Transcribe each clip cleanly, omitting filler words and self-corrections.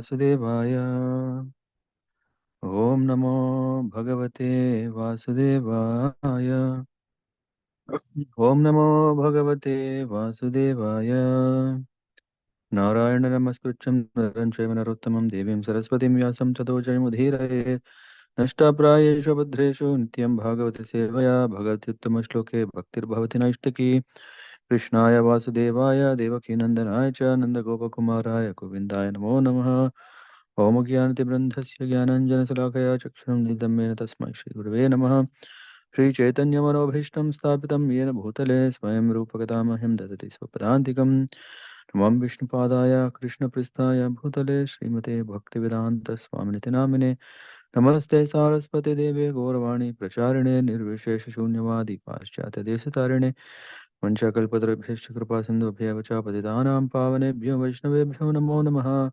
Vasudevaya. Om Namo Bhagavate Vasudevaya. Om Namo Bhagavate Vasudevaya. Narayana Namaskrityam Naran Chaiva Narottamam Devim Saraswatim Vyasam Tato Jayamudhiraye. Nashtaprayeshu Bhadreshu Nityam Bhagavate Sevaya Bhagavatyuttama Shloke Bhaktir Bhavati Naishtaki Krishnaya Vasudevaya Devaki Nandanaya Cha Nanda Gopakumaraya Govindaya Namo Namaha Om Gyanatibrandhasya Gyananjana Chakshram Nidamena Tasmai Shri Gurave Namaha Shri Chaitanya Manobhishtam Sthapitam Yena Bhutale Swayam Rupakadamahim Dadati Swapadantikam Namam Vishnupadaya Krishna Pristaya Bhutale Srimate Bhaktivedanta Swaminiti Namine Namaste Saraswati Deve Gauravani Pracharine Nirvishesha Shunyavadi Paschatya Desatarine Vanchakalpatarabhyascha Kripa Sindhubhya Patitanam Pavanebhyo Vaishnavebhyo Namo Namaha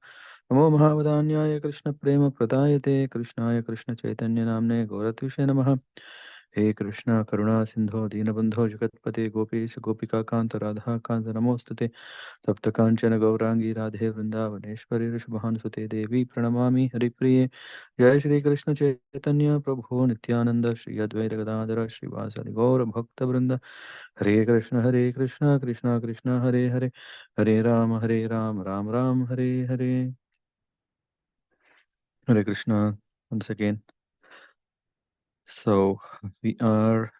Namo Mahavadanyaya Krishna Prema Pratayate Krishnaya Krishna Chaitanya Namne Gauratvishe Namaha He Krishna Karuna Sindho Dinabandho Jagatpate Gopis Gopika Kanta Radha Kanta Namostate Tapta Kanchana Gaurangi Radhe Vrindavaneshwari Rishabhansute Devi Pranamami Haripriye Jai Shri Krishna Chaitanya Prabhu Nityananda Shri Advaita Gadadara Shri Vasadi Gaura Bhakta Vrinda Hare Krishna Krishna Krishna Hare Hare Hare Ram Ram Ram Hare Hare Hare Krishna once again. So we are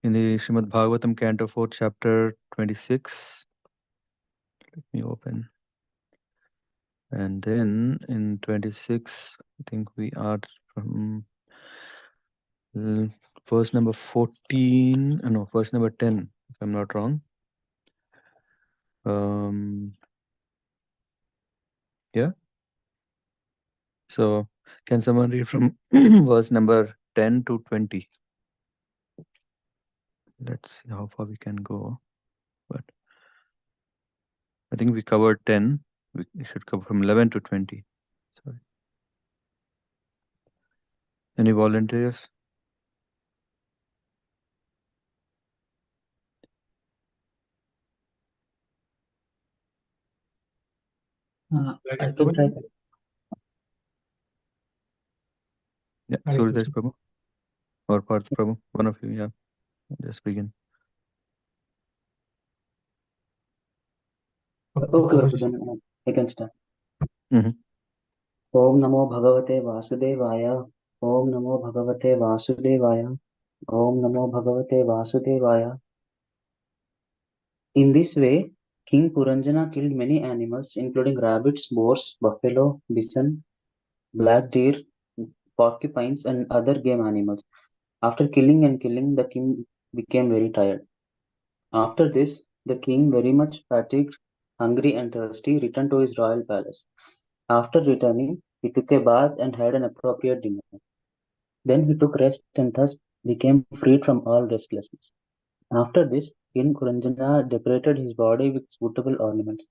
in the Śrīmad-Bhāgavatam, Canto 4, chapter 26. Let me open. And then in 26, I think we are from verse number 14, no, verse number 10, if I'm not wrong. Yeah. So can someone read from verse number 10 to 20? Let's see how far we can go. But I think we covered 10. We should cover from 11 to 20. Sorry. Any volunteers? I can try. Yeah, Suryadesh Prabhu or Parth Prabhu, one of you, yeah. Just begin. Okay, Prabhu, then I can start. Mm-hmm. Om Namo Bhagavate Vasudevaya. Om Namo Bhagavate Vasudevaya. Om Namo Bhagavate Vasudevaya. In this way, King Puranjana killed many animals, including rabbits, boars, buffalo, bison, black deer, porcupines, and other game animals. After killing, the king became very tired. After this, the king, very much fatigued, hungry, and thirsty, returned to his royal palace. After returning, he took a bath and had an appropriate dinner. Then he took rest and thus became freed from all restlessness. After this, King Kuranjana decorated his body with suitable ornaments.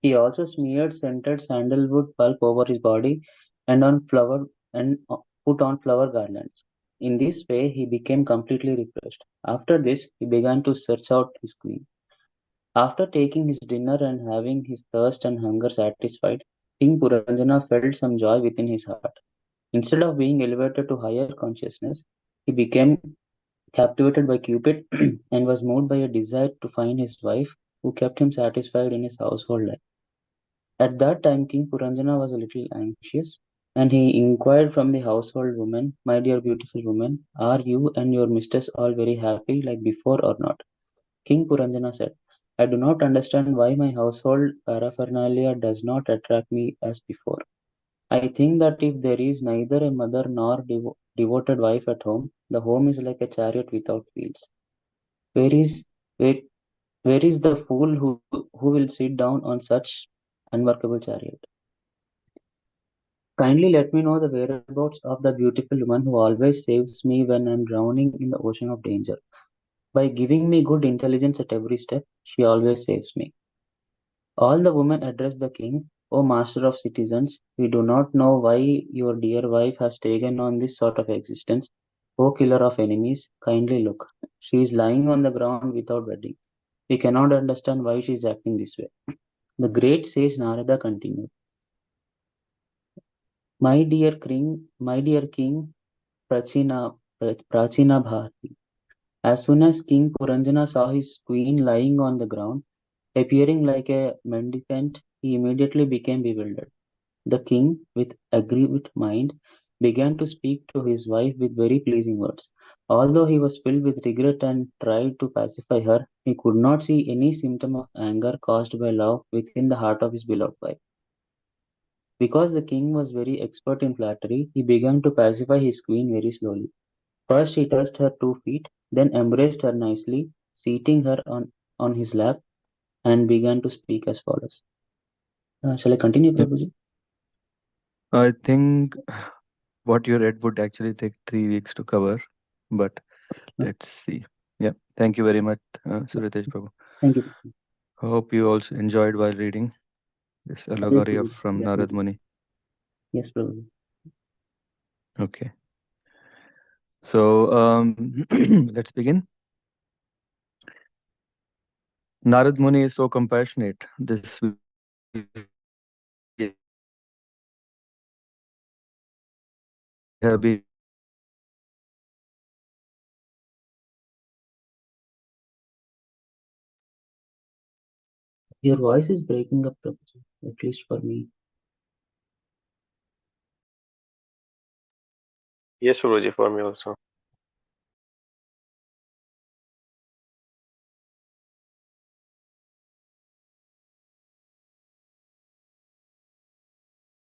He also smeared scented sandalwood pulp over his body and put on flower garlands. In this way, he became completely refreshed. After this, he began to search out his queen. After taking his dinner and having his thirst and hunger satisfied, King Puranjana felt some joy within his heart. Instead of being elevated to higher consciousness, he became captivated by Cupid and was moved by a desire to find his wife, who kept him satisfied in his household life. At that time, King Puranjana was a little anxious, and he inquired from the household woman, "My dear beautiful woman, are you and your mistress all very happy like before or not?" King Puranjana said, "I do not understand why my household paraphernalia does not attract me as before. I think that if there is neither a mother nor devoted wife at home, the home is like a chariot without wheels. Where is where, where is the fool who will sit down on such unworkable chariot? Kindly let me know the whereabouts of the beautiful woman who always saves me when I am drowning in the ocean of danger. By giving me good intelligence at every step, she always saves me." All the women addressed the king, "O master of citizens, we do not know why your dear wife has taken on this sort of existence. O killer of enemies, kindly look. She is lying on the ground without bedding. We cannot understand why she is acting this way." The great sage Narada continued, My dear king, Prachina Bharati. As soon as King Puranjana saw his queen lying on the ground, appearing like a mendicant, he immediately became bewildered. The king, with aggrieved mind, began to speak to his wife with very pleasing words. Although he was filled with regret and tried to pacify her, he could not see any symptom of anger caused by love within the heart of his beloved wife. Because the king was very expert in flattery, he began to pacify his queen very slowly. First he touched her 2 feet, then embraced her nicely, seating her on his lap, and began to speak as follows. Shall I continue, Yep. Prabhuji? I think what you read would actually take 3 weeks to cover, but Uh, let's see. Yeah. Thank you very much, Suritesh Prabhu. Thank you. Hope you also enjoyed while reading this Yes, allegory of Prabhuji. from Narad Definitely. Muni. Yes, Prabhuji. Okay. So let's begin. Narad Muni is so compassionate. This we have been discussing in the last weeks. Your voice is breaking up, Prabhuji, at least for me. Yes, Guruji, for me also.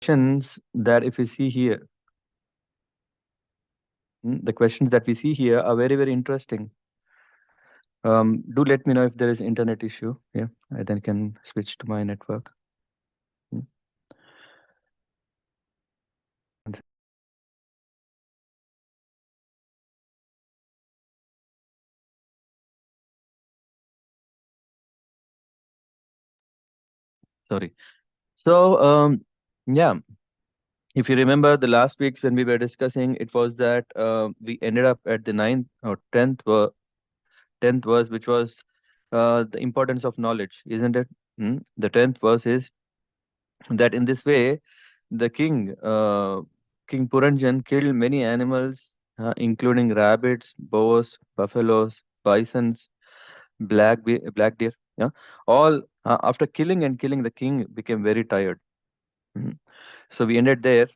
Questions that if we see here, the questions that we see here are very, very interesting. Do let me know if there is internet issue. Yeah, I then can switch to my network. Mm, one sec. Sorry. So, yeah, if you remember the last weeks when we were discussing, it was that we ended up at the ninth or tenth verse, which was the importance of knowledge, isn't it? The 10th verse is that in this way, the King Puranjan killed many animals, including rabbits, boars, buffaloes, bisons, black deer. Yeah, all after killing and killing, the king became very tired. Mhm. So we ended there,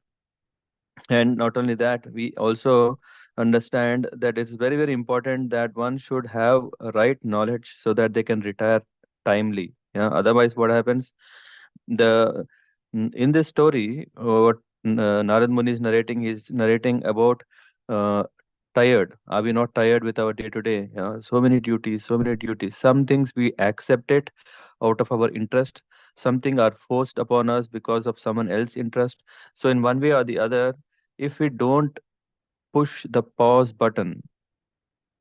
and not only that, we also understand that it's very, very important that one should have a right knowledge so that they can retire timely. Yeah, otherwise, what happens? The In this story, what Narad Muni is narrating, is narrating about uh, tired. Are we not tired with our day to day? So many duties, so many duties. Some things we accept it out of our interest. Something are forced upon us because of someone else's interest. So in one way or the other, if we don't push the pause button,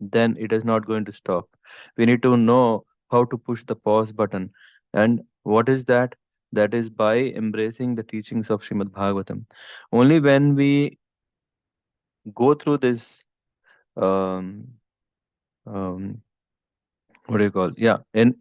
then it is not going to stop. We need to know how to push the pause button. And what is that? That is by embracing the teachings of Śrīmad-Bhāgavatam. Only when we go through this, um, um, what do you call? Yeah, in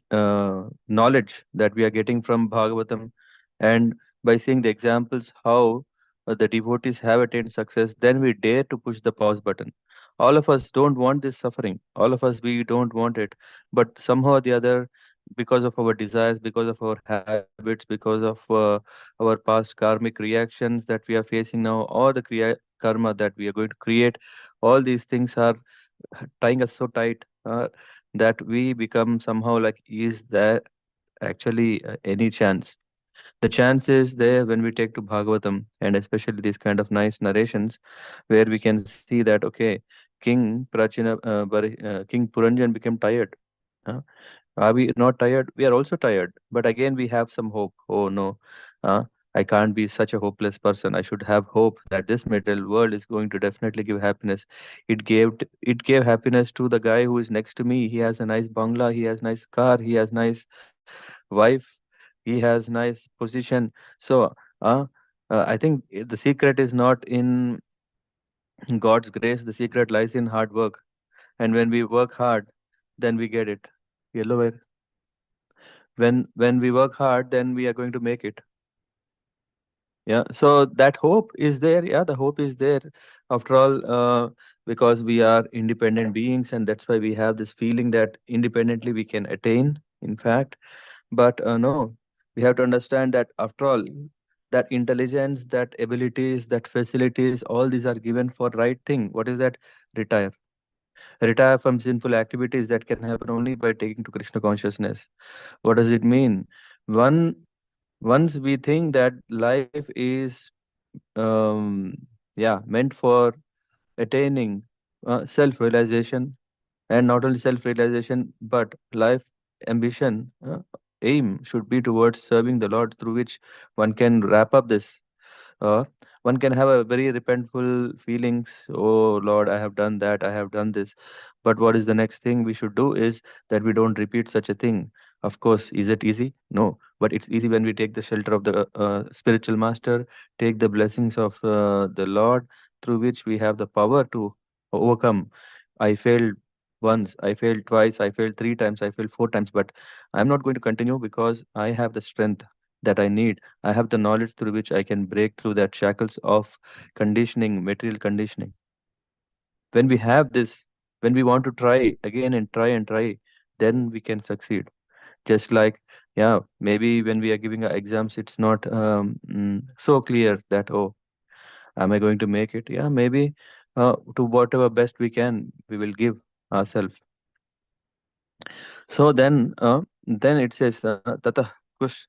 knowledge that we are getting from Bhagavatam, and by seeing the examples how the devotees have attained success, then we dare to push the pause button. All of us don't want this suffering. All of us, we don't want it. But somehow or the other, because of our desires, because of our habits, because of our past karmic reactions that we are facing now, or the karma that we are going to create, all these things are tying us so tight that we become somehow like, is there actually any chance? The chance is there when we take to Bhagavatam, and especially these kind of nice narrations where we can see that, okay, King Puranjan became tired. Huh? Are we not tired? We are also tired. But again, we have some hope. Oh no, uh, I can't be such a hopeless person. I should have hope that this material world is going to definitely give happiness. It gave happiness to the guy who is next to me. He has a nice bungalow. He has nice car. He has nice wife. He has nice position. So, I think the secret is not in God's grace. The secret lies in hard work. And when we work hard, then we get it. Yellow wire. When we work hard, then we are going to make it. Yeah, so that hope is there. Yeah, the hope is there. After all, because we are independent beings, and that's why we have this feeling that independently we can attain, in fact. But no, we have to understand that after all, that intelligence, that abilities, that facilities, all these are given for right thing. What is that? Retire. Retire from sinful activities that can happen only by taking to Krishna consciousness. What does it mean? One, once we think that life is yeah, meant for attaining self-realization, and not only self-realization but life ambition, aim should be towards serving the Lord, through which one can wrap up this. uh, One can have a very repentful feelings. Oh Lord, I have done that, I have done this. But what is the next thing we should do is that we don't repeat such a thing. Of course, is it easy? No, but it's easy when we take the shelter of the spiritual master, take the blessings of the Lord, through which we have the power to overcome. I failed once, I failed twice, I failed three times, I failed four times, but I'm not going to continue because I have the strength that I need. I have the knowledge through which I can break through that shackles of conditioning, material conditioning. When we have this, when we want to try again and try and try, then we can succeed. Just like, yeah, maybe when we are giving our exams, it's not so clear that, oh, am I going to make it? Yeah, maybe to whatever best we can, we will give ourselves. So then it says, tata kush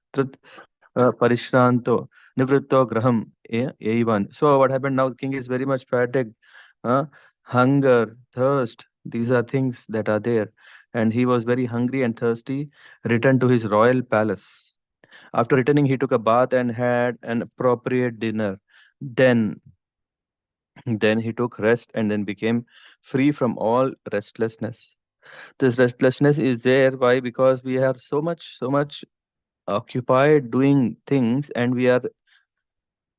parishranto nivritto graham evan. So what happened now? The king is very much fatigued. Uh, Hunger, thirst, these are things that are there. And he was very hungry and thirsty, returned to his royal palace. After returning, he took a bath and had an appropriate dinner. Then, then he took rest and then became free from all restlessness. This restlessness is there. Why? Because we are so much occupied doing things, and we are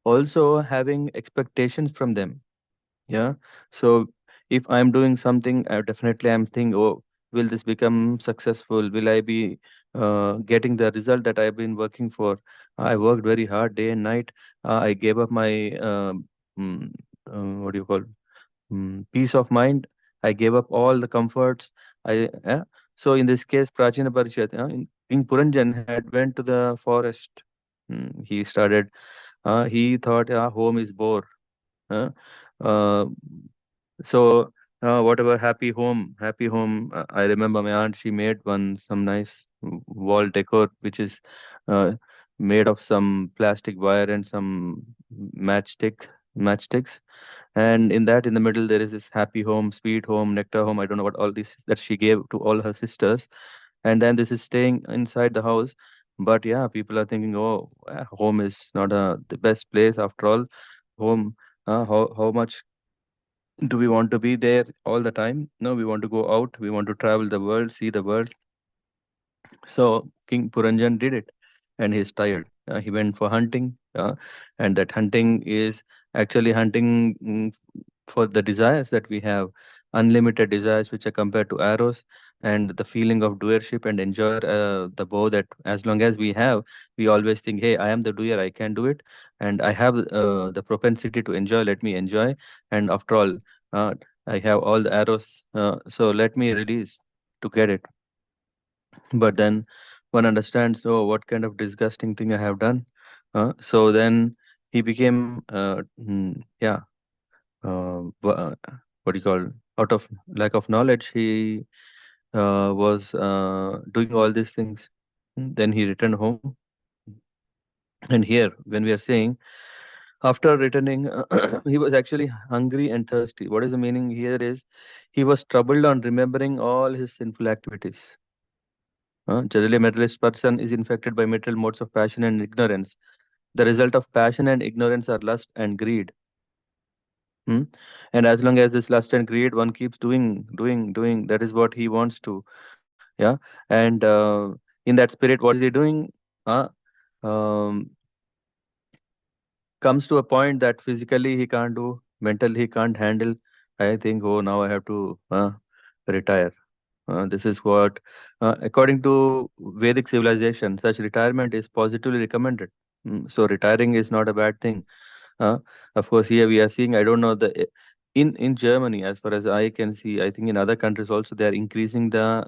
also having expectations from them. Yeah. So if I'm doing something, definitely I'm thinking, oh, will this become successful? Will I be getting the result that I've been working for? I worked very hard day and night. I gave up my mm, what do you call, peace of mind. I gave up all the comforts. So in this case, Prachina Parichat, King Puranjan had went to the forest. He started. He thought, home is bore. Uh, uh, so whatever, happy home. I remember my aunt. She made one some nice wall decor, which is uh, made of some plastic wire and some matchsticks. And in that, in the middle, there is this happy home, sweet home, nectar home. I don't know what all this that she gave to all her sisters. And then this is staying inside the house. But yeah, people are thinking, oh, home is not the best place after all. Home, how much do we want to be there all the time? No, we want to go out. We want to travel the world, see the world. So King Puranjan did it, and he's tired. He went for hunting, and that hunting is actually hunting for the desires that we have, unlimited desires which are compared to arrows, and the feeling of doership and enjoy the bow that as long as we have, we always think, hey, I am the doer, I can do it, and I have the propensity to enjoy. Let me enjoy, and after all, uh, I have all the arrows, so let me release to get it. But then one understands, oh, what kind of disgusting thing I have done. So then he became, yeah, what do you call? Out of lack of knowledge, he was doing all these things. Then he returned home. And here, when we are saying after returning, he was actually hungry and thirsty. What is the meaning here is he was troubled on remembering all his sinful activities. Generally, a materialist person is infected by material modes of passion and ignorance. The result of passion and ignorance are lust and greed. Hmm? And as long as this lust and greed, one keeps doing, that is what he wants to. Yeah. And in that spirit, what is he doing? Uh, um, Comes to a point that physically he can't do, mentally he can't handle. I think, oh, now I have to retire. This is what, according to Vedic civilization, such retirement is positively recommended. So retiring is not a bad thing. Uh, of course, here we are seeing, I don't know, in Germany, as far as I can see, I think in other countries also they are increasing the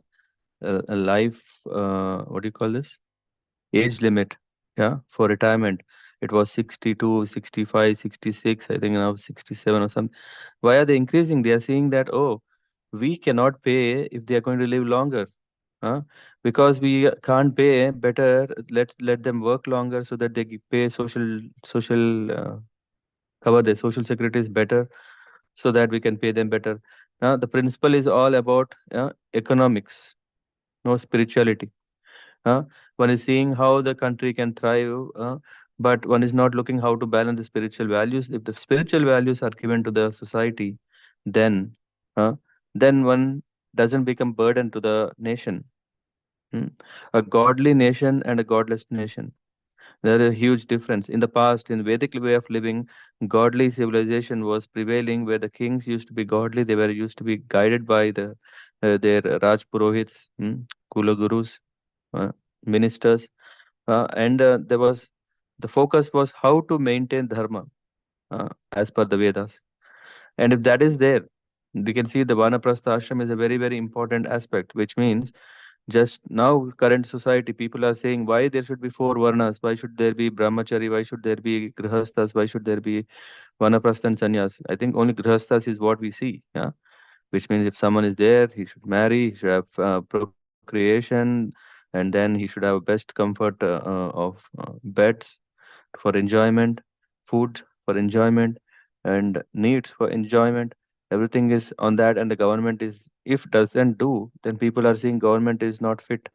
life, what do you call this? Age limit, yeah, for retirement. It was 62, 65, 66, I think now 67 or something. Why are they increasing? They are saying that, oh, we cannot pay if they are going to live longer. Huh? Because we can't pay better, let them work longer so that they pay social cover their social security is better so that we can pay them better. Now the principle is all about economics, no spirituality. uh, One is seeing how the country can thrive, but one is not looking how to balance the spiritual values. If the spiritual values are given to the society, then uh, then one doesn't become burden to the nation. Hmm. A godly nation and a godless nation. There is a huge difference. In the past, in Vedic way of living, godly civilization was prevailing, where the kings used to be godly. They were used to be guided by their Raj Purohits, Kula Gurus, uh, ministers, and the focus was how to maintain dharma as per the Vedas. And if that is there, we can see the Vanaprastha ashram is a very, very important aspect, which means just now current society people are saying why there should be four varnas, why should there be brahmachari, why should there be grihasthas, why should there be vanaprastha and sannyas. I think only grihasthas is what we see, yeah, which means if someone is there, he should marry, he should have procreation, and then he should have best comfort of beds for enjoyment, food for enjoyment, and needs for enjoyment. Everything is on that, and the government is, if doesn't do, then people are saying government is not fit.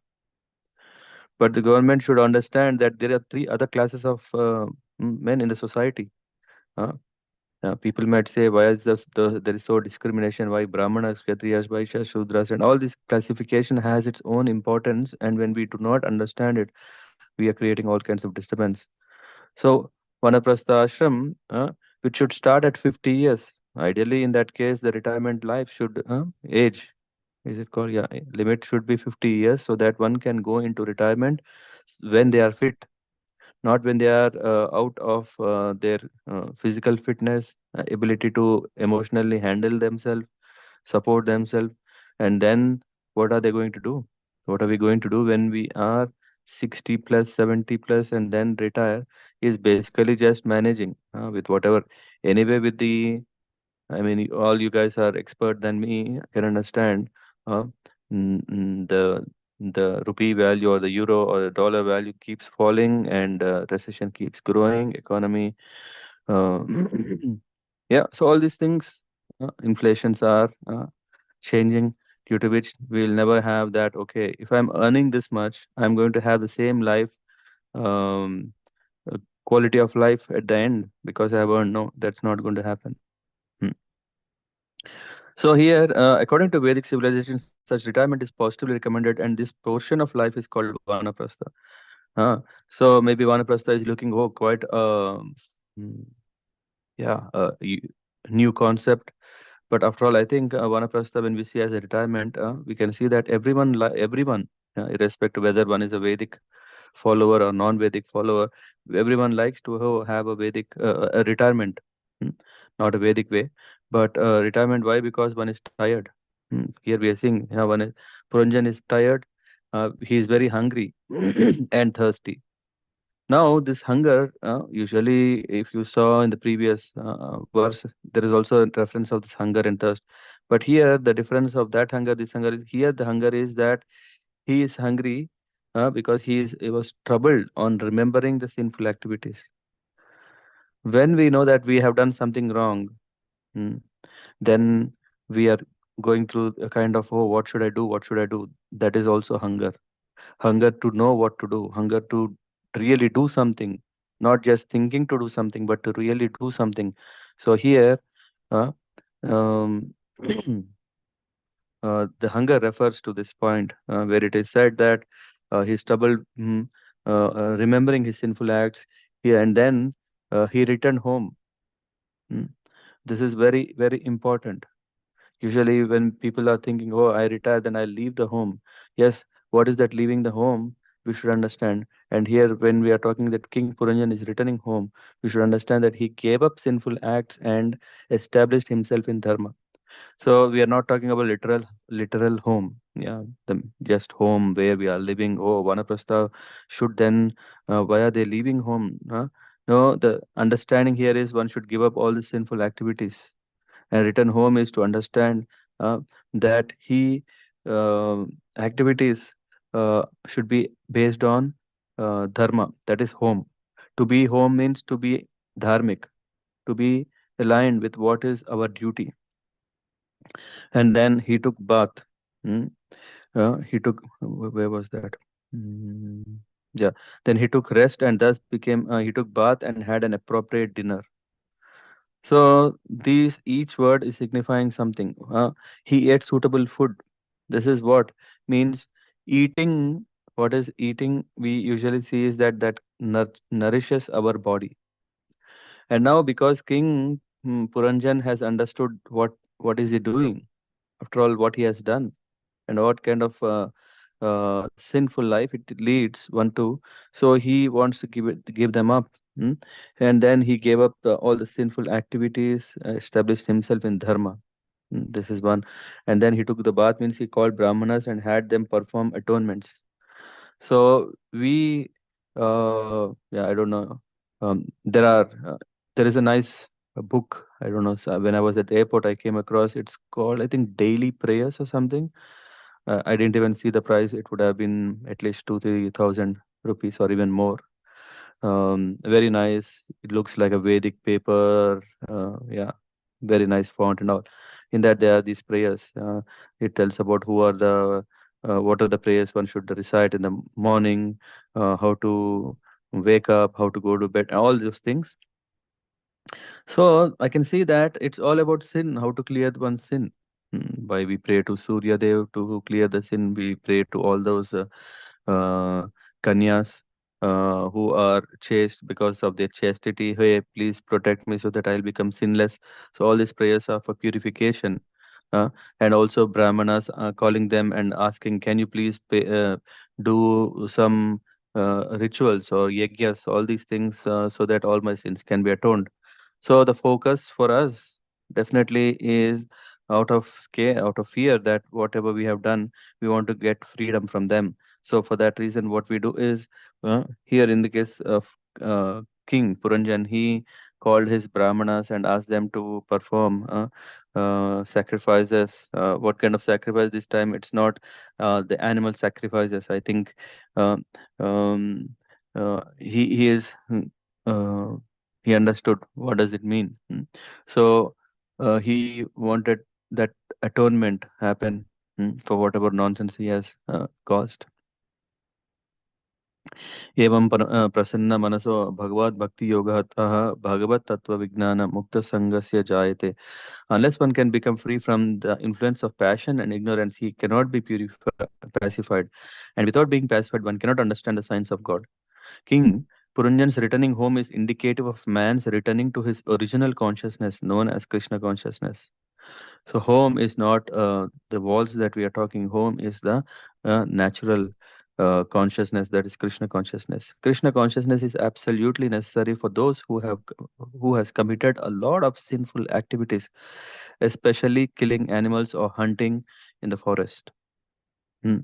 But the government should understand that there are three other classes of men in the society. Uh, People might say, why is there is so discrimination? Why Brahmanas, Kshatriyas, Vaishyas, Shudras, and all this classification has its own importance. And when we do not understand it, we are creating all kinds of disturbance. So, Vanaprastha ashram, which should start at 50 years. Ideally, in that case, the retirement life should age. Is it called? Yeah, limit should be 50 years so that one can go into retirement when they are fit, not when they are out of their physical fitness, ability to emotionally handle themselves, support themselves. And then what are they going to do? What are we going to do when we are 60 plus, 70 plus, and then retire? Is basically just managing with whatever. Anyway, with the, I mean, all you guys are expert than me, can understand uh, the rupee value or the euro or the dollar value keeps falling, and recession keeps growing, economy. Uh, yeah, so all these things, inflations are changing, due to which we'll never have that. Okay, if I'm earning this much, I'm going to have the same life, um, quality of life at the end because I've earned. No, that's not going to happen. Hmm. So here, according to Vedic civilization, such retirement is positively recommended, and this portion of life is called Vanaprastha. So maybe Vanaprastha is looking, oh, quite mm, yeah, new concept. But after all, I think Vanaprastha, when we see as a retirement, we can see that everyone, irrespective whether one is a Vedic follower or non-Vedic follower, everyone likes to have a Vedic a retirement, mm, not a Vedic way, but retirement. Why? Because one is tired. Here we are seeing, one is Puranjan is tired. He is very hungry and thirsty. Now, this hunger, usually, if you saw in the previous verse, there is also a reference of this hunger and thirst. But here, the difference of that hunger, this hunger is here. The hunger is that he is hungry because he was troubled on remembering the sinful activities. When we know that we have done something wrong, mm, then we are going through a kind of, oh, what should I do? What should I do? That is also hunger. Hunger to know what to do, hunger to really do something, not just thinking to do something, but to really do something. So here, uh, um, the hunger refers to this point where it is said that he's troubled, remembering his sinful acts here, and then he returned home. Mm. This is very, very important. Usually, when people are thinking, oh, I retire, then I leave the home. Yes, what is that leaving the home? we should understand. And here, when we are talking that King Puranjan is returning home, we should understand that he gave up sinful acts and established himself in dharma. So we are not talking about literal home. Yeah, the just home where we are living. Oh, Vanaprastha should then, why are they leaving home? Huh? No, the understanding here is one should give up all the sinful activities. And return home is to understand uh, that he activities should be based on dharma. That is home. To be home means to be dharmic, to be aligned with what is our duty. And then he took bath. Hmm? He took where was that? Mm, yeah. Then he took rest and thus became he took bath and had an appropriate dinner. So these each word is signifying something. He ate suitable food. This is what means eating. What is eating? We usually see is that nourishes our body. And now because King Puranjan has understood what is he doing after all what he has done and what kind of sinful life it leads one to. So he wants to give them up. mm. And then he gave up all the sinful activities, established himself in dharma. This is one. And then he took the bath, means he called Brahmanas and had them perform atonements. So yeah, I don't know. There is a nice book. I don't know. So when I was at the airport, I came across. It's called, I think, Daily Prayers or something. I didn't even see the price. It would have been at least 2-3 thousand rupees or even more. Very nice. It looks like a Vedic paper. Yeah, very nice font and all. In that there are these prayers. It tells about what are the prayers one should recite in the morning, how to wake up, how to go to bed, all those things. So I can see that it's all about sin, how to clear one's sin. Why we pray to Surya Dev to clear the sin. We pray to all those uh, kanyas who are chaste because of their chastity. Hey, please protect me so that I'll become sinless. So all these prayers are for purification. Uh, and also Brahmanas calling them and asking, can you please do some rituals or yajnas, all these things so that all my sins can be atoned. So the focus for us definitely is out of scare, out of fear that whatever we have done, we want to get freedom from them. So for that reason, what we do is here in the case of King Puranjan, he called his brahmanas and asked them to perform sacrifices. What kind of sacrifice this time? It's not the animal sacrifices. I think uh, um, he is. Uh, he understood what does it mean. So he wanted that atonement happen for whatever nonsense he has caused. एवं प्रसन्न मनसो भगवत भक्ति योगः अतः भगवत तत्व विज्ञान मुक्त संगस्य जायते. Unless one can become free from the influence of passion and ignorance, he cannot be pacified. And without being pacified, one cannot understand the science of God. King Puranjan's returning home is indicative of man's returning to his original consciousness, known as Krishna consciousness. So, home is not the walls that we are talking. Home is the natural consciousness, that is Krishna consciousness. Krishna consciousness is absolutely necessary for those who has committed a lot of sinful activities, especially killing animals or hunting in the forest. Hmm.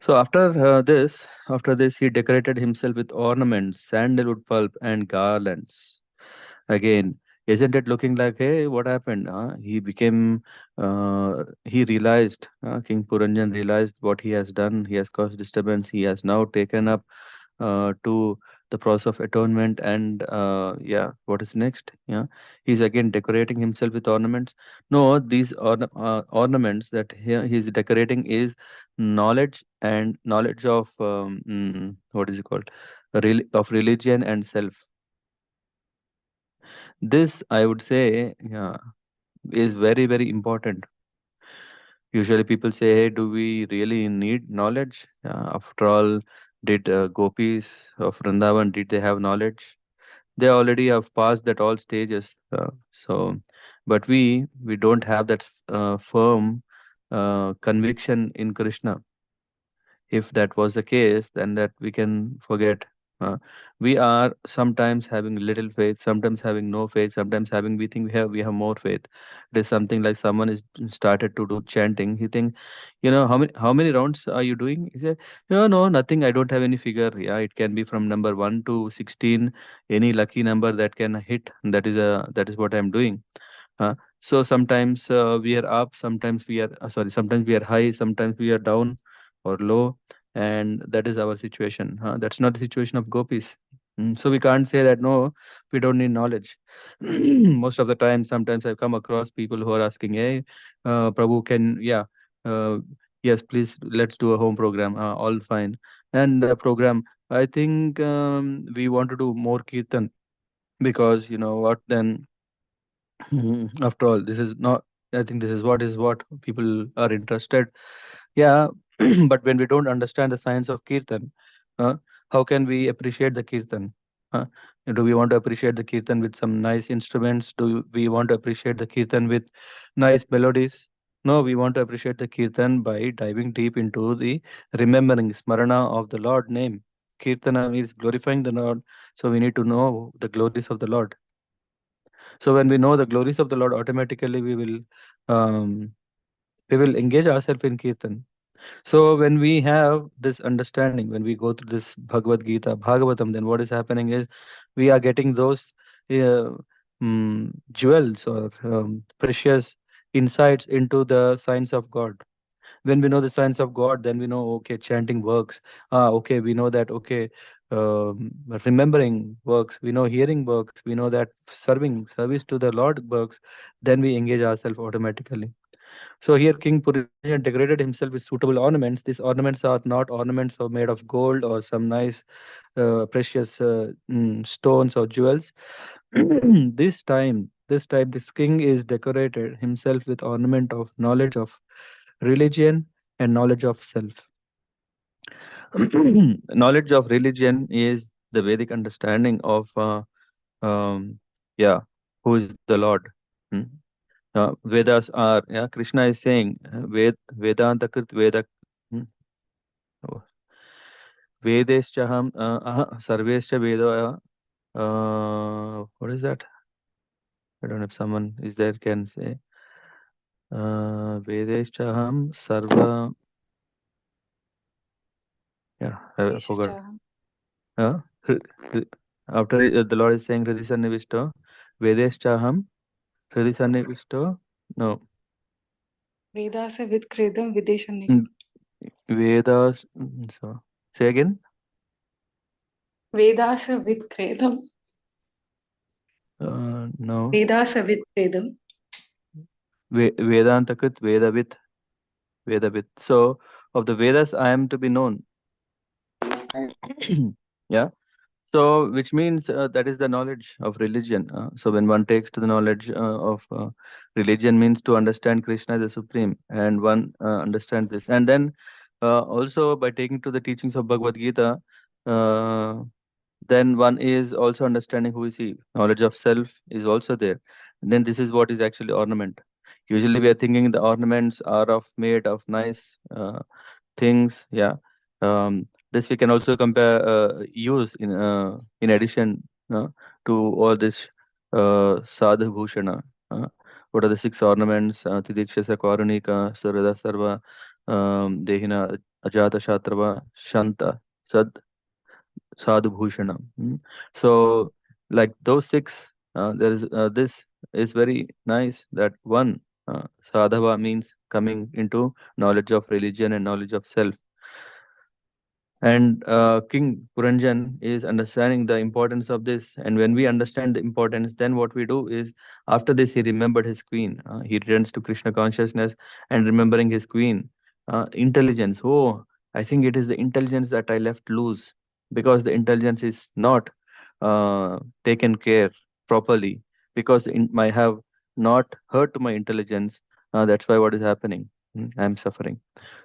So after this, he decorated himself with ornaments, sandalwood pulp, and garlands. Again, isn't it looking like, hey, what happened? He realized, King Puranjan realized what he has done. He has caused disturbance. He has now taken up to the process of atonement. And yeah, what is next? Yeah, he's again decorating himself with ornaments. No, these ornaments that he's decorating is knowledge of what is it called? Of religion and self. This, I would say, yeah, is very, very important. Usually people say, hey, do we really need knowledge? After all, did gopis of Vrindavan, did they have knowledge? They already have passed that all stages. But we don't have that firm conviction in Krishna. If that was the case, then that we can forget. Uh, we are sometimes having little faith, sometimes having no faith, sometimes having we think we have more faith. It is something like someone is started to do chanting. He think, how many rounds are you doing? He said, no, no, nothing. I don't have any figure. Yeah, it can be from number 1 to 16, any lucky number that can hit. That is what I'm doing. So sometimes we are up, sometimes we are sorry, sometimes we are high, sometimes we are down or low, and that is our situation. That's not the situation of gopis. So we can't say that no, we don't need knowledge. Most of the time, sometimes I come across people who are asking, "Hey, Prabhu, uh, yes, please, let's do a home program." All fine, and the program. I think we want to do more kirtan because you know what then. After all, this is not. I think this is what people are interested. Yeah, but when we don't understand the science of kirtan, uh, how can we appreciate the kirtan? Uh, do we want to appreciate the kirtan with some nice instruments? Do we want to appreciate the kirtan with nice melodies? No, we want to appreciate the kirtan by diving deep into the remembering smarana of the Lord name. Kirtana is glorifying the Lord, so we need to know the glories of the Lord. So when we know the glories of the Lord, automatically um, we will engage ourselves in kirtan. So when we have this understanding, when we go through this Bhagavad Gita, Bhagavatam, then what is happening is we are getting those uh, jewels or precious insights into the science of God. When we know the science of God, then we know, okay, chanting works. Okay, we know that, okay, remembering works, we know hearing works, we know that service to the Lord works. Then we engage ourselves automatically. So here King Purinja decorated himself with suitable ornaments. These ornaments are not ornaments of made of gold or some nice precious stones or jewels. This time this king is decorated himself with ornament of knowledge of religion and knowledge of self. Knowledge of religion is the Vedic understanding of yeah, who is the Lord. Hmm? Vedas are, yeah, Krishna is saying Vedanta Krit Veda, hmm, oh, Vedeschaham Sarvescha Veda. What is that? I don't know if someone is there can say. Vedeschaham Sarva. Yeah, I forgot. Veshachaham. Uh, hri- hri- After the Lord is saying Hridi Sannivisto, Vedeschaham Hridi Sannivisto. No, Vedasa with Kredam Videshanik. mm, Vedas. So say again. Vedasa with Kredam. No. Vedasa with Kredam. Vedantakrit Vedavit. So of the Vedas I am to be known. Yeah. So which means that is the knowledge of religion. So when one takes to the knowledge of religion means to understand Krishna as the supreme, and one understand this, and then also by taking to the teachings of Bhagavad Gita, uh, then one is also understanding who is he. Knowledge of self is also there. And then this is what is actually ornament. Usually we are thinking the ornaments are of made of nice things. Yeah. This we can also compare use in addition to all this sadhu bhushana. What are the six ornaments? Tidikshasa Karunika Sarada Sarva Dehina Ajata Shatrava Shanta Sad Sadhu Bhushana. So, like those six, there is this is very nice that one sadhava means coming into knowledge of religion and knowledge of self. And King Puranjan is understanding the importance of this. And when we understand the importance, then what we do is after this, he remembered his queen. He returns to Krishna consciousness and remembering his queen. Intelligence. Oh, I think it is the intelligence that I left loose because the intelligence is not taken care properly because I have not heard to my intelligence. That's why what is happening. I am suffering.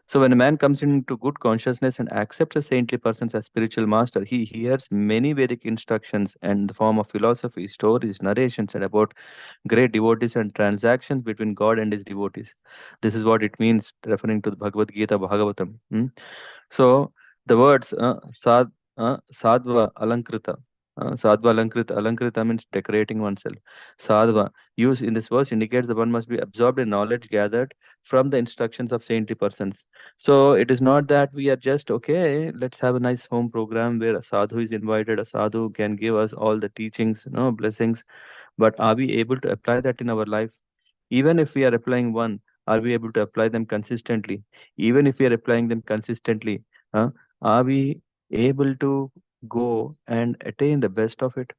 So when a man comes into good consciousness and accepts a saintly person as spiritual master, he hears many Vedic instructions and the form of philosophy, stories, narrations, and about great devotees and transactions between God and his devotees. This is what it means, referring to the Bhagavad Gita, Bhagavatam. So the words sadva alankrita. Sadva alankrita. Alankrita means decorating oneself. Sadva used in this verse indicates that one must be absorbed in knowledge gathered from the instructions of saintly persons. So it is not that we are just okay, let's have a nice home program where a sadhu is invited, a sadhu can give us all the teachings, blessings, but are we able to apply that in our life? Even if we are applying one, are we able to apply them consistently? Even if we are applying them consistently, uh, are we able to go and attain the best of it?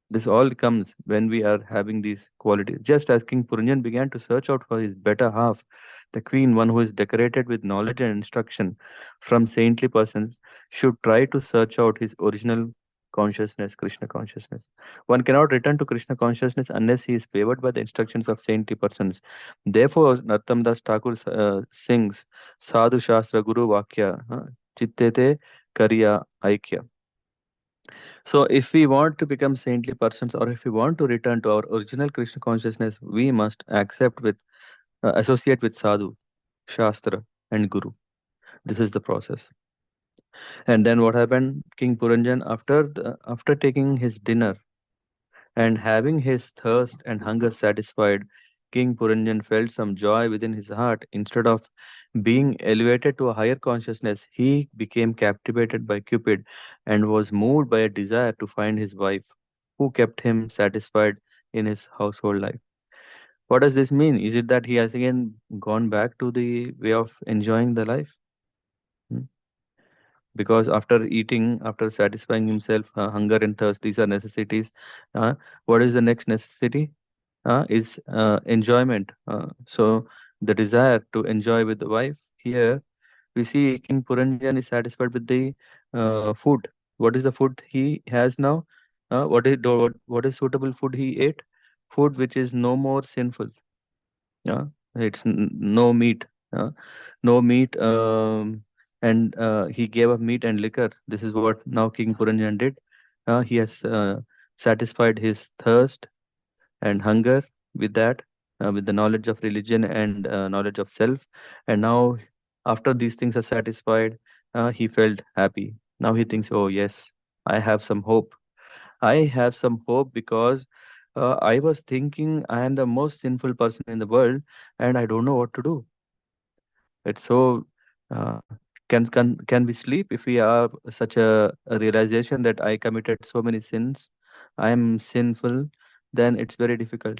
This all comes when we are having these qualities. Just as King Puranjan began to search out for his better half, the queen, one who is decorated with knowledge and instruction from saintly persons, should try to search out his original consciousness, Krishna consciousness. One cannot return to Krishna consciousness unless he is favored by the instructions of saintly persons. Therefore, Narottam Das Thakur sings Sadhu Shastra Guru Vakya Chittete Kariya Aikya. So, if we want to become saintly persons, or if we want to return to our original Krishna consciousness, we must associate with sadhu, shastra, and guru. This is the process. And then what happened? King Puranjan, after taking his dinner and having his thirst and hunger satisfied, King Puranjan felt some joy within his heart. Instead of being elevated to a higher consciousness, he became captivated by Cupid and was moved by a desire to find his wife, who kept him satisfied in his household life. What does this mean? Is it that he has again gone back to the way of enjoying the life? Hmm? Because after eating, after satisfying himself, hunger and thirst, these are necessities. Uh, what is the next necessity? Is enjoyment. So the desire to enjoy with the wife. Here we see King Puranjan is satisfied with the food. What is the food he has now? What is suitable food he ate? Food which is no more sinful. Yeah, it's no meat. Uh, no meat. And he gave up meat and liquor. This is what now King Puranjan did. He has satisfied his thirst and hunger with that, with the knowledge of religion and knowledge of self. And now, after these things are satisfied, he felt happy. Now he thinks, oh, yes, I have some hope. I have some hope because I was thinking I am the most sinful person in the world and I don't know what to do. It's so. Uh, can we sleep if we have such a realization that I committed so many sins, I am sinful, then it's very difficult.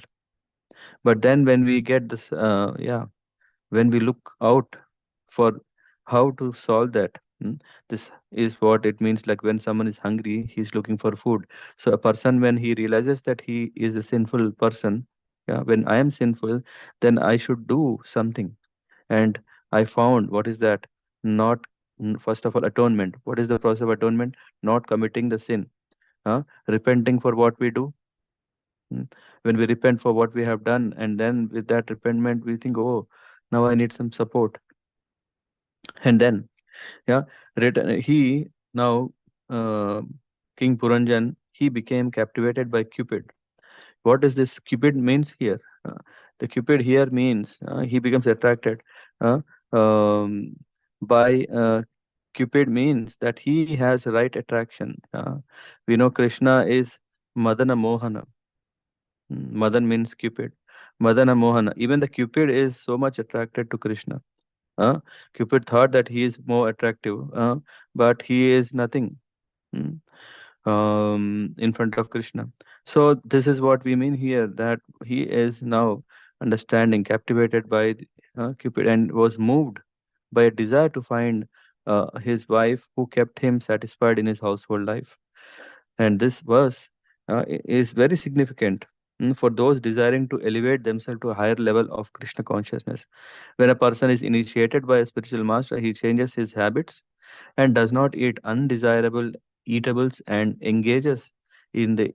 But then when we get this, when we look out for how to solve that, this is what it means. Like when someone is hungry, he's looking for food. So a person, when he realizes that he is a sinful person, yeah, when I am sinful, then I should do something. And I found what is that? Not first of all atonement. What is the process of atonement? Not committing the sin, repenting for what we do. When we repent for what we have done, and then with that repentment, we think, oh, now I need some support. And then, yeah, he now, uh, King Puranjan, he became captivated by Cupid. What does this Cupid means here? The Cupid here means he becomes attracted uh, um, by Cupid means that he has right attraction. We know Krishna is Madana Mohana. Madan means Cupid. Madana Mohana. Even the Cupid is so much attracted to Krishna. Uh, Cupid thought that he is more attractive, but he is nothing mm, in front of Krishna. So this is what we mean here, that he is now understanding, captivated by Cupid, and was moved by a desire to find his wife who kept him satisfied in his household life. And this verse is very significant for those desiring to elevate themselves to a higher level of Krishna consciousness. When a person is initiated by a spiritual master, he changes his habits and does not eat undesirable eatables and engages in the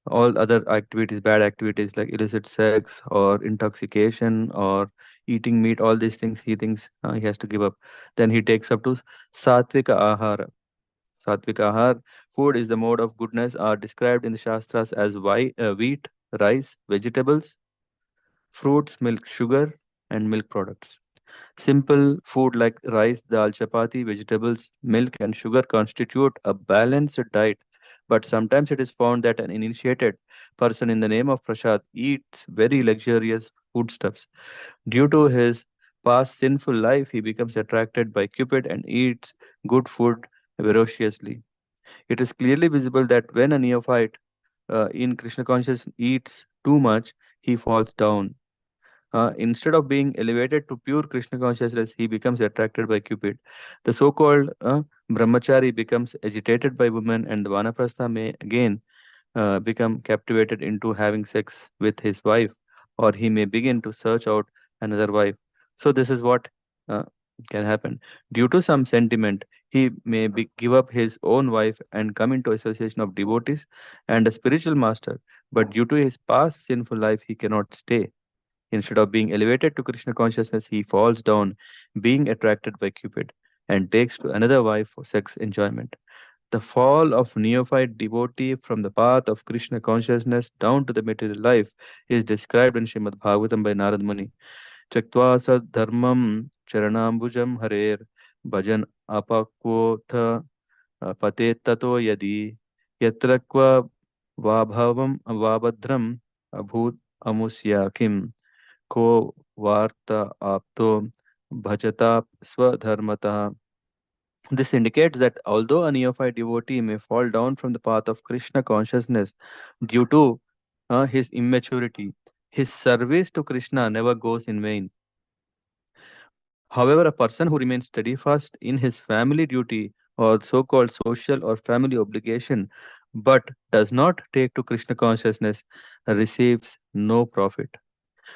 all other activities, bad activities like illicit sex or intoxication or eating meat, all these things he thinks he has to give up. Then he takes up to satvika ahara. Satvika ahar, food is the mode of goodness, are described in the Shastras as wheat, rice, vegetables, fruits, milk, sugar, and milk products. Simple food like rice, dal, chapati, vegetables, milk, and sugar constitute a balanced diet. But sometimes it is found that an initiated person in the name of Prasad eats very luxurious foodstuffs. Due to his past sinful life, he becomes attracted by Cupid and eats good food voraciously. It is clearly visible that when a neophyte in Krishna consciousness eats too much, he falls down. Instead of being elevated to pure Krishna consciousness, he becomes attracted by Cupid. The so-called brahmachari becomes agitated by women, and the vanaprastha may again become captivated into having sex with his wife, or he may begin to search out another wife. So this is what uh, can happen. Due to some sentiment, he may give up his own wife and come into association of devotees and a spiritual master. But due to his past sinful life, he cannot stay. Instead of being elevated to Krishna consciousness, he falls down, being attracted by Cupid, and takes to another wife for sex enjoyment. The fall of neophyte devotee from the path of Krishna consciousness down to the material life is described in Śrīmad-Bhāgavatam by Narad Muni. Chaktva sad dharmam charanambujam harer bhajan apakvotha patet tato yadi yatra kva vabhavam vabhadram abhut amusya kim को वार्ता आपतो bhajata swadharmata. This indicates that although a neophyte devotee may fall down from the path of Krishna consciousness due to his immaturity, his service to Krishna never goes in vain. However, a person who remains steadfast in his family duty or so called social or family obligation but does not take to Krishna consciousness receives no profit.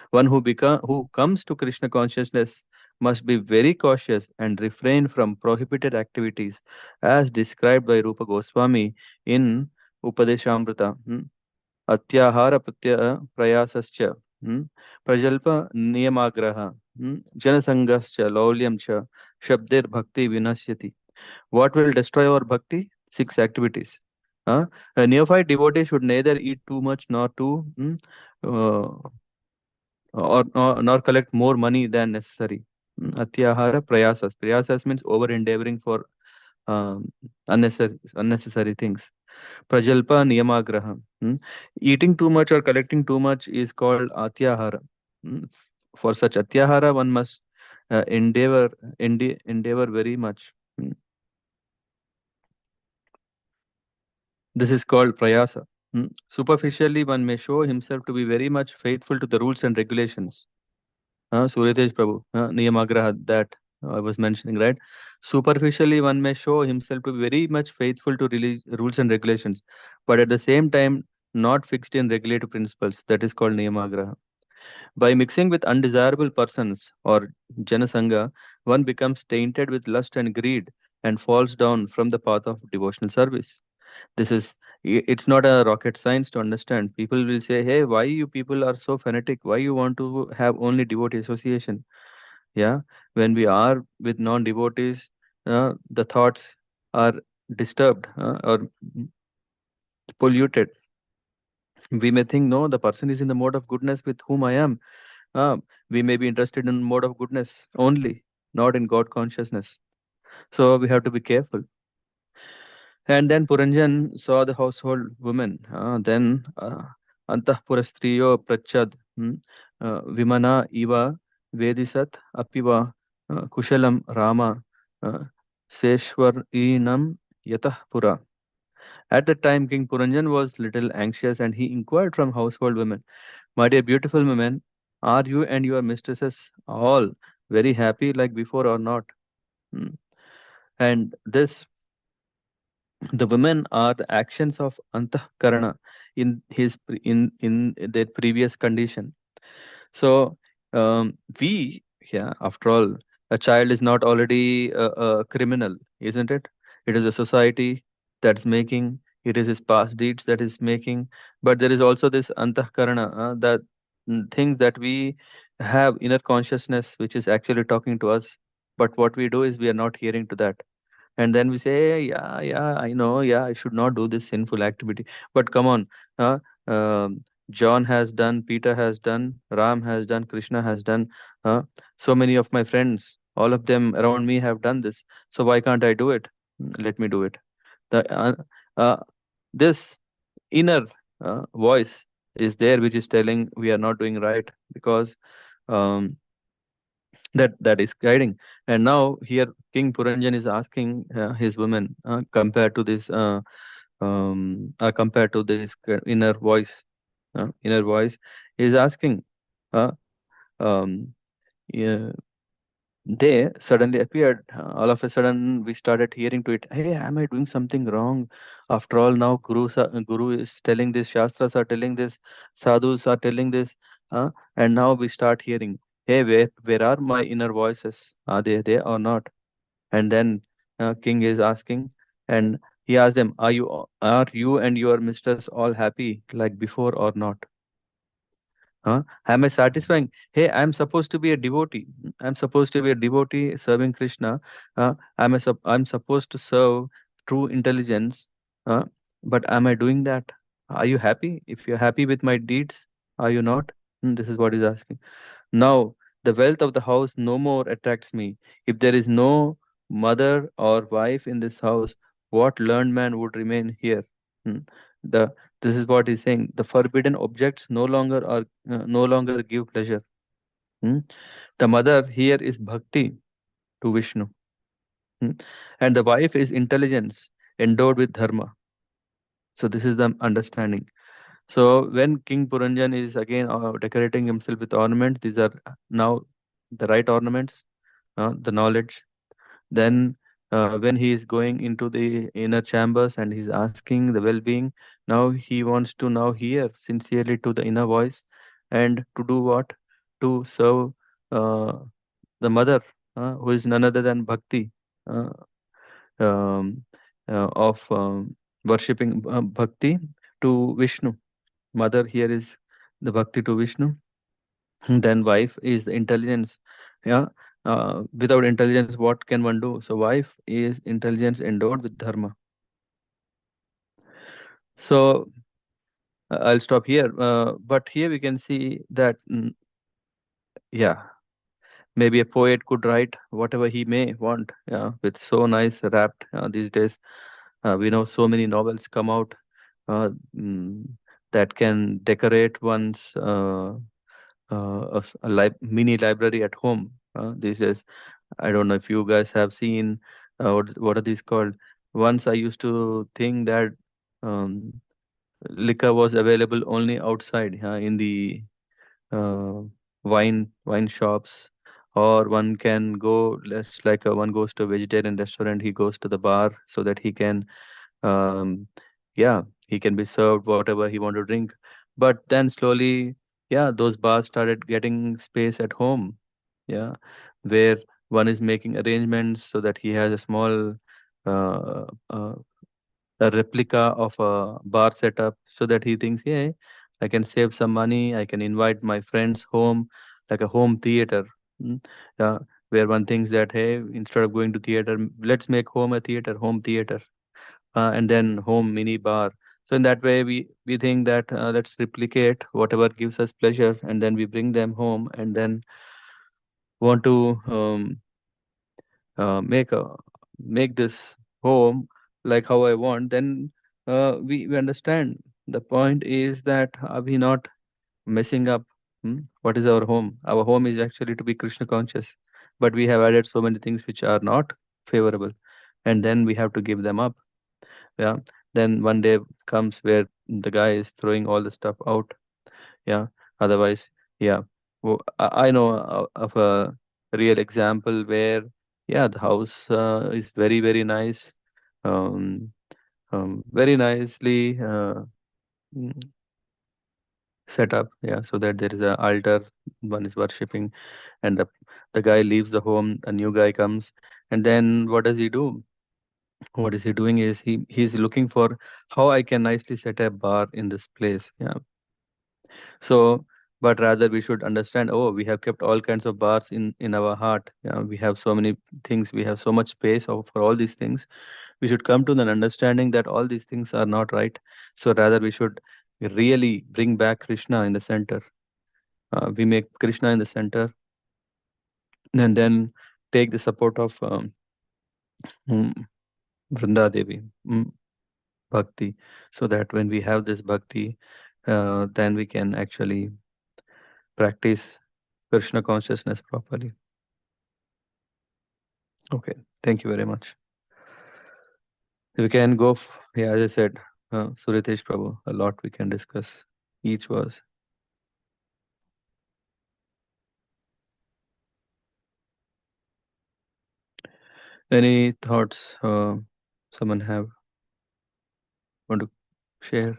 One who comes to Krishna consciousness must be very cautious and refrain from prohibited activities, as described by Rupa Goswami in Upadeshamrita. Atyahara prayasascha, prajalpa niyamagraha, janasangascha laulyam cha, shabdir bhakti vinasyati. What will destroy our bhakti? Six activities. A neophyte devotee should neither eat too much uh, nor collect more money than necessary. Atyahara prayasas. Prayasas means over endeavoring for unnecessary things. Prajalpa niyamagraha. Eating too much or collecting too much is called atyahara. Mm. For such atyahara, one must endeavor very much. This is called prayasa. Superficially, one may show himself to be very much faithful to the rules and regulations. Suryatej Prabhu, Niyamagraha, that I was mentioning, right? Superficially, one may show himself to be very much faithful to rules and regulations, but at the same time, not fixed in regulative principles. That is called Niyamagraha. By mixing with undesirable persons or Janasanga, one becomes tainted with lust and greed and falls down from the path of devotional service. This is, it's not a rocket science to understand. People will say, hey, why you people are so fanatic? Why you want to have only devotee association? Yeah, when we are with non-devotees, the thoughts are disturbed or polluted. We may think, no, the person is in the mode of goodness with whom I am. Uh, we may be interested in mode of goodness only, not in God consciousness. So we have to be careful. And then Puranjan saw the household women. Then Antahpura striyo prachad vimana iva vedisat apiva kushalam rama uh, seshwar inam yatah pura. At that time, King Puranjan was little anxious and he inquired from household women, my dear beautiful women, are you and your mistresses all very happy like before or not? Hmm. And this the women are the actions of antahkarana in their previous condition. So we, yeah, after all, a child is not already a criminal, isn't it? It is a society that's making It is his past deeds that is making, but there is also this antahkarana, that things that we have inner consciousness which is actually talking to us. But what we do is we are not hearing to that, and then we say, yeah, yeah, I know, yeah, I should not do this sinful activity. But come on, uh, John has done, Peter has done, Ram has done, Krishna has done, uh, so many of my friends, all of them around me have done this. So why can't I do it? Let me do it. The uh, uh, this inner voice is there which is telling we are not doing right, because um, that is guiding. And now here King Puranjan is asking his woman, compared to this inner voice is asking, uh, um, yeah, they suddenly appeared. All of a sudden, we started hearing to it. Hey, am I doing something wrong? After all, now Guru is telling this, Shastras are telling this, Sadhus are telling this, and now we start hearing. Hey, where are my inner voices? Are they there or not? And then King is asking, and he asked them, are you and your misters all happy like before or not? Am I satisfying? Hey, I'm supposed to be a devotee. I'm supposed to be a devotee serving Krishna. I'm supposed to serve true intelligence. Uh, but am I doing that? Are you happy? If you're happy with my deeds, are you not? This is what he's asking. Now, the wealth of the house no more attracts me. If there is no mother or wife in this house, what learned man would remain here? Hmm. The This is what he's saying. The forbidden objects no longer give pleasure. Hmm. The mother here is bhakti to Vishnu. Hmm. And the wife is intelligence endowed with dharma. So this is the understanding. So when King Puranjan is again decorating himself with ornaments, these are now the right ornaments, the knowledge. Then when he is going into the inner chambers and he's asking the well-being, now he wants to now hear sincerely to the inner voice, and to do what? To serve uh, the mother, who is none other than Bhakti, uh, um, of worshipping Bhakti to Vishnu. Mother here is the Bhakti to Vishnu. Then wife is the intelligence. Yeah. Without intelligence, what can one do? So wife is intelligence endowed with dharma. So I'll stop here. But here we can see that, yeah, maybe a poet could write whatever he may want. Yeah, with so nice wrapped these days. We know so many novels come out uh, mm, that can decorate one's mini library at home these days. I don't know if you guys have seen what are these called. Once I used to think that um, liquor was available only outside, in the uh, wine shops, or one can go. Let's like one goes to a vegetarian restaurant, he goes to the bar so that he can, um, yeah, he can be served whatever he want to drink. But then slowly, yeah, those bars started getting space at home, yeah, where one is making arrangements so that he has a small uh, uh, a replica of a bar setup, so that he thinks, yeah, I can save some money, I can invite my friends home, like a home theater. mm, uh, where one thinks that, hey, instead of going to theater, let's make home a theater, home theater, and then home mini bar. So in that way, we think that, let's replicate whatever gives us pleasure, and then we bring them home, and then want to make this home like how I want. Then we understand the point is that, are we not messing up? What is our home? Our home is actually to be Krishna conscious, but we have added so many things which are not favorable, and then we have to give them up. Yeah. Then one day comes where the guy is throwing all the stuff out. Yeah. Otherwise, yeah. I know of a real example where, yeah, the house is very, very nice, um, very nicely mm, set up. Yeah. So that there is a altar, one is worshipping, and the guy leaves the home, a new guy comes, and then what does he do? What is he doing is he's looking for how I can nicely set a bar in this place. Yeah. So, but rather we should understand, oh, we have kept all kinds of bars in our heart. Yeah, we have so many things, we have so much space for all these things. We should come to an understanding that all these things are not right. So rather we should really bring back Krishna in the center. We make Krishna in the center, and then take the support of mm, Vrinda Devi, bhakti, so that when we have this bhakti, then we can actually practice Krishna consciousness properly. Okay, thank you very much. We can go, yeah, as I said, Suritesh Prabhu, a lot we can discuss each verse. Any thoughts someone want to share?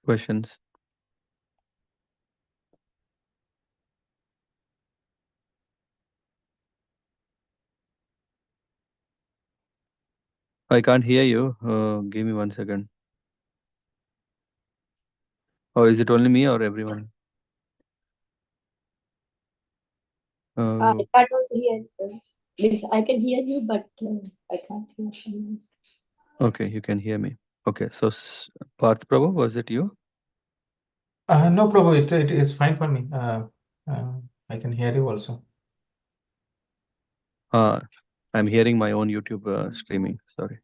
Questions? I can't hear you. Give me 1 second. Or is it only me or everyone? I Uh, can't also hear. Means I can hear you, but I can't hear someone else. okay, you can hear me. Okay, so Parth Prabhu, was it you? No, Prabhu, it is fine for me. I can hear you also. I'm hearing my own YouTube streaming. Sorry.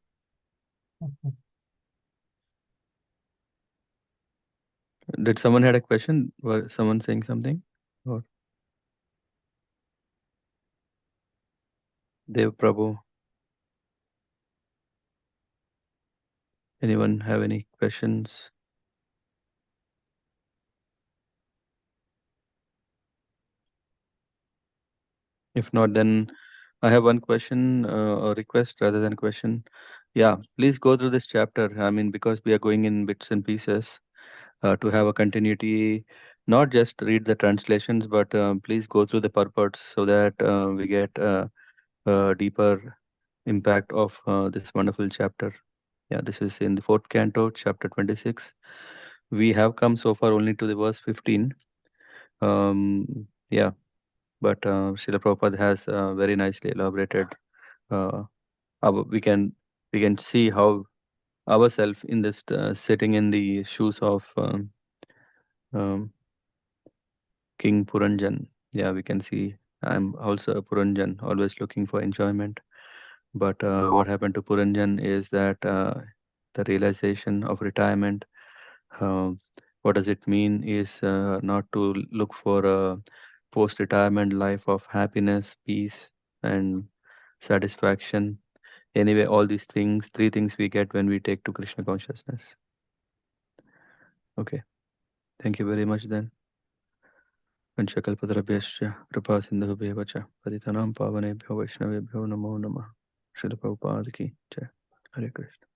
Okay. Did someone had a question? Was someone saying something? Or Dev Prabhu? Anyone have any questions? If not, then I have one question or request rather than question. Yeah, please go through this chapter. I mean, because we are going in bits and pieces to have a continuity, not just read the translations, but please go through the purports so that we get a deeper impact of this wonderful chapter. Yeah, this is in the fourth canto, chapter 26. We have come so far only to the verse 15. Yeah, but Srila Prabhupada has very nicely elaborated. Uh, we can see how ourselves in this sitting in the shoes of um, King Puranjan. Yeah, we can see I'm also a Puranjan, always looking for enjoyment. But what happened to Puranjan is that the realization of retirement. Um, what does it mean is not to look for a post-retirement life of happiness, peace, and satisfaction. Anyway, all these things, three things we get when we take to Krishna consciousness. Okay, thank you very much then. Panchakalpatarabhyascha kripa sindhubheva cha patitanam pavanebhyo vaishnavebhyo namo namah. Srila Prabhupada ki jai. Hare Krishna.